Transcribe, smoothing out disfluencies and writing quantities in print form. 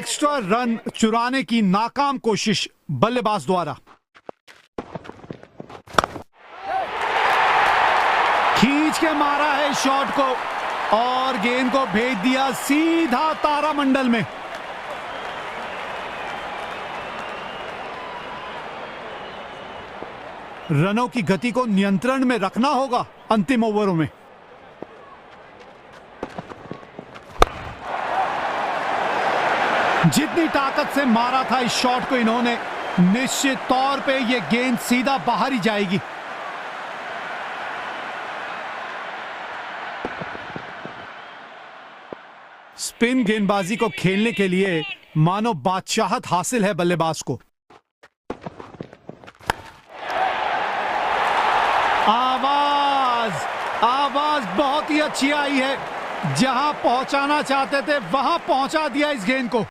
Extra run चुराने की नाकाम कोशिश बल्लेबाज द्वारा। खींच के मारा है शॉट को और गेंद को भेज दिया सीधा तारामंडल में। रनों की गति को नियंत्रण में रखना होगा अंतिम ओवरों में। जितनी ताकत से मारा था इस शॉट को इन्होंने, निश्चित तौर पे ये गेंद सीधा बाहर ही जाएगी। स्पिन गेंदबाजी को खेलने के लिए मानो बादशाहत हासिल है बल्लेबाज को। आवाज बहुत ही अच्छी आई है। जहां पहुंचाना चाहते थे वहां पहुंचा दिया इस गेंद को।